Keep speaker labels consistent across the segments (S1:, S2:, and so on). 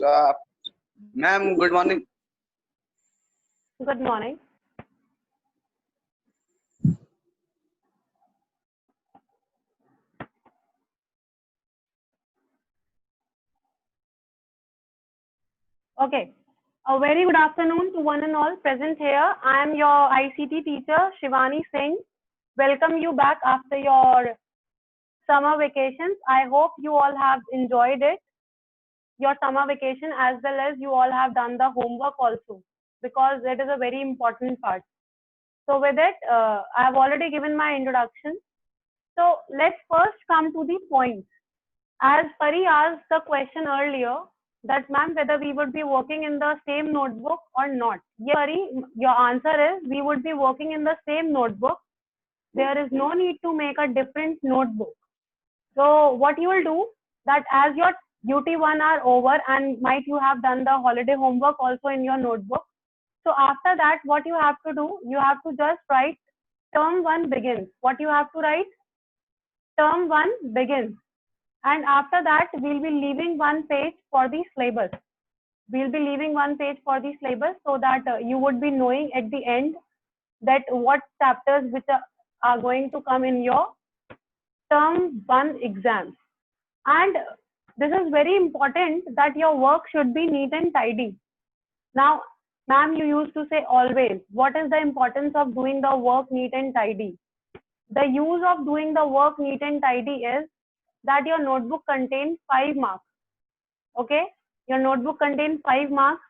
S1: Ma'am, good morning.
S2: Good morning. Okay. A very good afternoon to one and all present here. I am your ICT teacher, Shivani Singh. Welcome you back after your summer vacations. I hope you all have enjoyed it, your summer vacation, as well as you all have done the homework also, because it is a very important part. So with it, I have already given my introduction. So let's first come to the point. As Pari asked the question earlier, that ma'am, whether we would be working in the same notebook or not. Yes, Pari, your answer is we would be working in the same notebook. There is no need to make a different notebook. So what you will do, that as your UT1 are over and might you have done the holiday homework also in your notebook. So after that, what you have to do, you have to just write term 1 begins. What you have to write? Term 1 begins. And after that, we'll be leaving one page for the syllabus. We'll be leaving one page for the syllabus so that you would be knowing at the end that what chapters which are going to come in your term 1 exams. And this is very important that your work should be neat and tidy. Now, ma'am, you used to say always, what is the importance of doing the work neat and tidy? The use of doing the work neat and tidy is that your notebook contains 5 marks. Okay, your notebook contains 5 marks,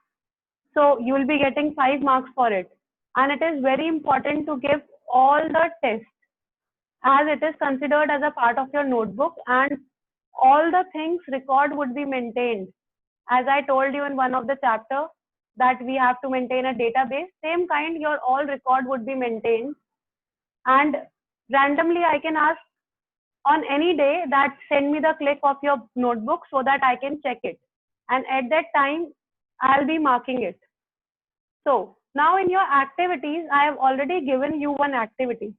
S2: so you will be getting 5 marks for it. And it is very important to give all the tests, as it is considered as a part of your notebook, and all the things record would be maintained. As I told you in one of the chapter that we have to maintain a database, same kind your all record would be maintained. And randomly I can ask on any day that send me the click of your notebook so that I can check it. And at that time, I'll be marking it. So now in your activities, I have already given you one activity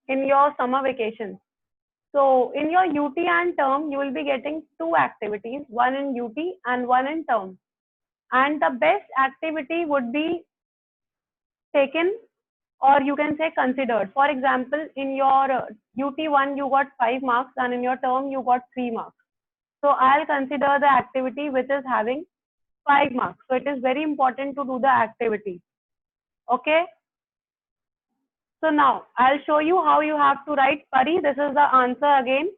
S2: in your summer vacation. So in your UT and term, you will be getting 2 activities, one in UT and one in term. And the best activity would be taken, or you can say considered. For example, in your UT1, you got 5 marks, and in your term, you got 3 marks. So I'll consider the activity which is having 5 marks. So it is very important to do the activity. Okay. So now I'll show you how you have to write. Pari, this is the answer again,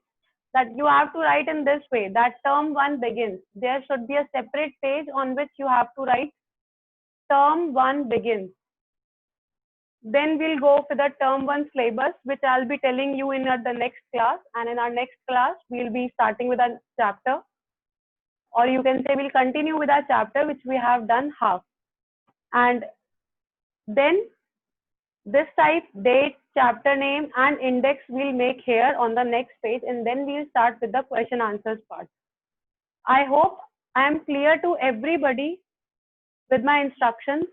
S2: that you have to write in this way, that term 1 begins. There should be a separate page on which you have to write term 1 begins. Then we'll go for the term 1 syllabus, which I'll be telling you in the next class. And in our next class, we'll be starting with a chapter. Or you can say we'll continue with our chapter, which we have done half. And then this type, date, chapter name, and index we'll make here on the next page. And then we'll start with the question answers part. I hope I am clear to everybody with my instructions.